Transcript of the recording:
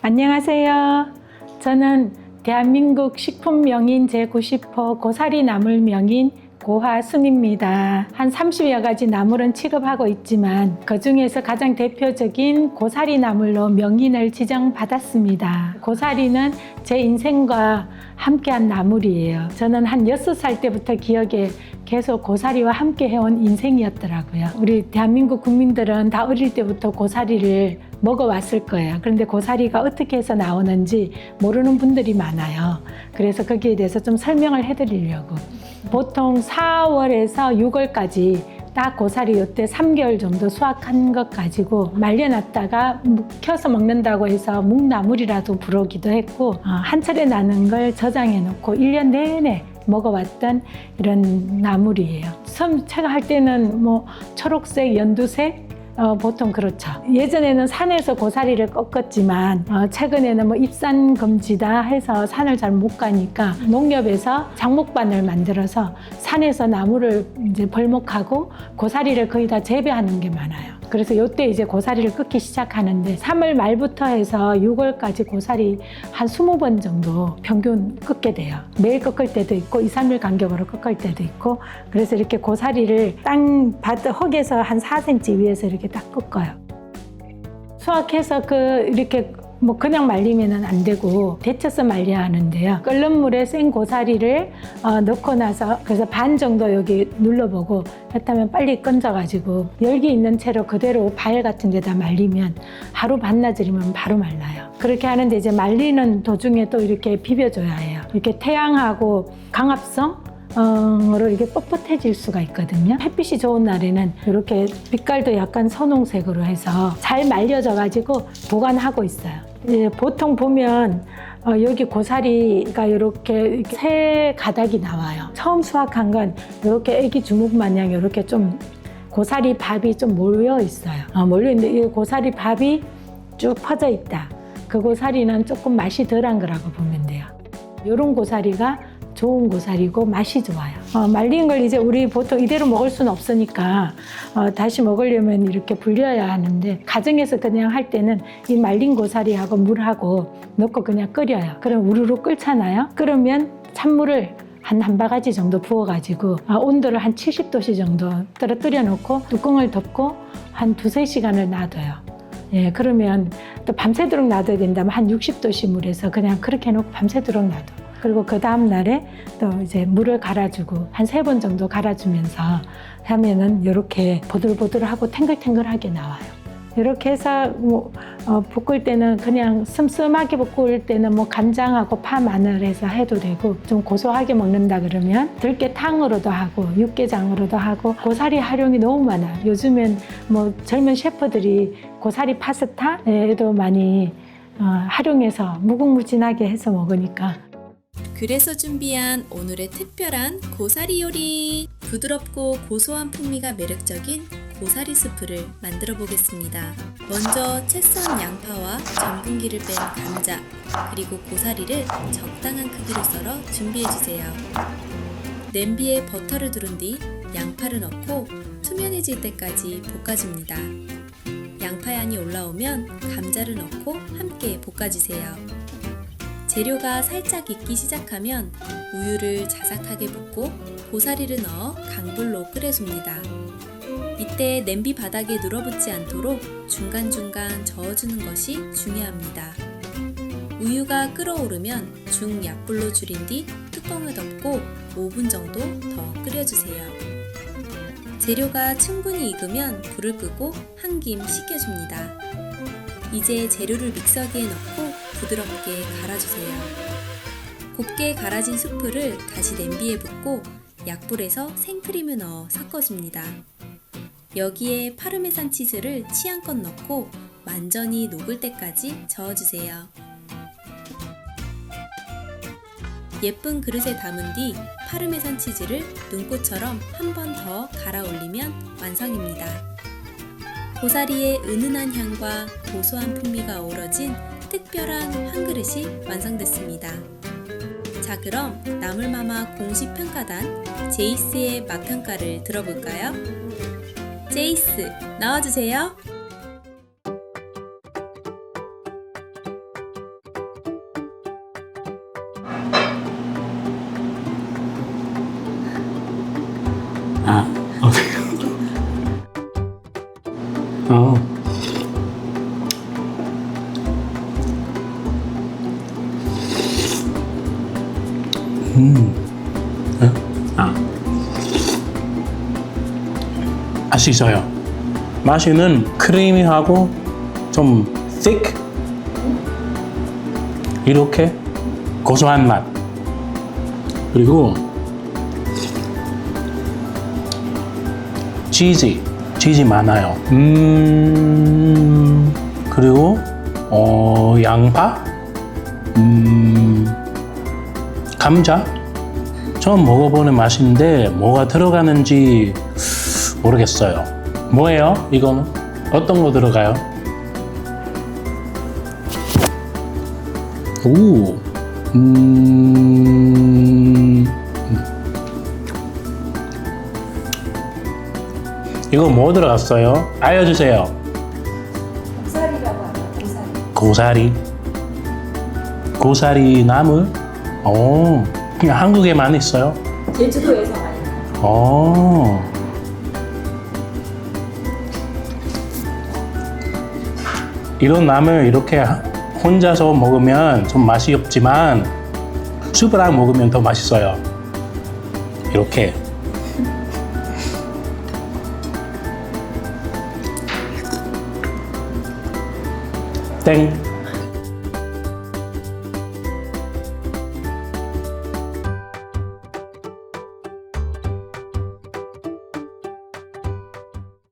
안녕하세요. 저는 대한민국 식품 명인 제90호 고사리 나물 명인 고하순입니다. 한 30여 가지 나물은 취급하고 있지만 그 중에서 가장 대표적인 고사리 나물로 명인을 지정받았습니다. 고사리는 제 인생과 함께한 나물이에요. 저는 한 6살 때부터 기억에 계속 고사리와 함께 해온 인생이었더라고요. 우리 대한민국 국민들은 다 어릴 때부터 고사리를 먹어왔을 거예요. 그런데 고사리가 어떻게 해서 나오는지 모르는 분들이 많아요. 그래서 거기에 대해서 좀 설명을 해드리려고. 보통 4월에서 6월까지 딱 고사리 이때 3개월 정도 수확한 것 가지고 말려놨다가 묵혀서 먹는다고 해서 묵나물이라도 부르기도 했고, 한 차례 나는 걸 저장해 놓고 1년 내내 먹어왔던 이런 나물이에요. 처음 제가 할 때는 초록색, 연두색, 보통 그렇죠. 예전에는 산에서 고사리를 꺾었지만 최근에는 입산 금지다 해서 산을 잘 못 가니까 농협에서 장목반을 만들어서 산에서 나무를 이제 벌목하고 고사리를 거의 다 재배하는 게 많아요. 그래서 이때 이제 고사리를 꺾기 시작하는데 3월 말부터 해서 6월까지 고사리 한 20번 정도 평균 꺾게 돼요. 매일 꺾을 때도 있고 2, 3일 간격으로 꺾을 때도 있고, 그래서 이렇게 고사리를 땅밭 흙에서 한 4cm 위에서 이렇게 딱 꺾어요. 수확해서 이렇게 그냥 말리면 안 되고 데쳐서 말려야 하는데요. 끓는 물에 생고사리를 넣고 나서 그래서 반 정도 여기 눌러보고 그렇다면 빨리 건져가지고 열기 있는 채로 그대로 발 같은 데다 말리면 하루 반나절이면 바로 말라요. 그렇게 하는데 이제 말리는 도중에 또 이렇게 비벼줘야 해요. 이렇게 태양하고 강압성 으로 이게 뻣뻣해질 수가 있거든요. 햇빛이 좋은 날에는 이렇게 빛깔도 약간 선홍색으로 해서 잘 말려져 가지고 보관하고 있어요. 보통 보면 여기 고사리가 이렇게 새 가닥이 나와요. 처음 수확한 건 이렇게 애기 주먹 마냥 이렇게 좀 고사리 밥이 좀 몰려 있어요. 몰려 있는데 이 고사리 밥이 쭉 퍼져 있다. 그 고사리는 조금 맛이 덜한 거라고 보면 돼요. 이런 고사리가 좋은 고사리고 맛이 좋아요. 말린 걸 이제 우리 보통 이대로 먹을 수는 없으니까 다시 먹으려면 이렇게 불려야 하는데, 가정에서 그냥 할 때는 이 말린 고사리하고 물하고 넣고 그냥 끓여요. 그럼 우르르 끓잖아요. 그러면 찬물을 한 바가지 정도 부어가지고 온도를 한 70도씨 정도 떨어뜨려 놓고 뚜껑을 덮고 한 2-3시간을 놔둬요. 예, 그러면 또 밤새도록 놔둬야 된다면 한 60도씨 물에서 그냥 그렇게 해놓고 밤새도록 놔둬. 그리고 그 다음 날에 또 이제 물을 갈아주고 한 3번 정도 갈아주면서 하면은 이렇게 보들보들하고 탱글탱글하게 나와요. 이렇게 해서 볶을 때는 그냥 슴슴하게 볶을 때는 간장하고 파, 마늘 해서 해도 되고, 좀 고소하게 먹는다 그러면 들깨탕으로도 하고 육개장으로도 하고 고사리 활용이 너무 많아요. 요즘엔 젊은 셰프들이 고사리 파스타에도 많이 활용해서 무궁무진하게 해서 먹으니까. 그래서 준비한 오늘의 특별한 고사리 요리! 부드럽고 고소한 풍미가 매력적인 고사리 스프를 만들어 보겠습니다. 먼저 채 썬 양파와 전분기를 뺀 감자, 그리고 고사리를 적당한 크기로 썰어 준비해 주세요. 냄비에 버터를 두른 뒤 양파를 넣고 투명해질 때까지 볶아줍니다. 양파향이 올라오면 감자를 넣고 함께 볶아주세요. 재료가 살짝 익기 시작하면 우유를 자작하게 붓고 고사리를 넣어 강불로 끓여줍니다. 이때 냄비 바닥에 눌어붙지 않도록 중간중간 저어주는 것이 중요합니다. 우유가 끓어오르면 중약불로 줄인 뒤 뚜껑을 덮고 5분 정도 더 끓여주세요. 재료가 충분히 익으면 불을 끄고 한 김 식혀줍니다. 이제 재료를 믹서기에 넣고 부드럽게 갈아주세요. 곱게 갈아진 수프를 다시 냄비에 붓고 약불에서 생크림을 넣어 섞어줍니다. 여기에 파르메산 치즈를 취향껏 넣고 완전히 녹을 때까지 저어주세요. 예쁜 그릇에 담은 뒤 파르메산 치즈를 눈꽃처럼 한 번 더 갈아 올리면 완성입니다. 고사리의 은은한 향과 고소한 풍미가 어우러진 특별한 한 그릇이 완성됐습니다. 자, 그럼 나물마마 공식 평가단 제이스의 맛평가를 들어볼까요? 제이스, 나와주세요. 아, 오케이. 어. 네? 아. 맛있어요. 맛있는 크리미하고 좀 thick 이렇게 고소한 맛. 그리고 치즈 많아요. 그리고 양파, 감자. 처음 먹어보는 맛인데 뭐가 들어가는지 모르겠어요. 뭐예요? 이거는 어떤 거 들어가요? 오, 이거 뭐 들어갔어요? 알려주세요. 고사리라고 하죠. 고사리. 고사리. 고사리 나물? 오, 그냥 한국에만 있어요? 제주도에서 많이 나요. 오. 이런 나물 이렇게 혼자서 먹으면 좀 맛이 없지만 수프랑 먹으면 더 맛있어요. 이렇게. 땡.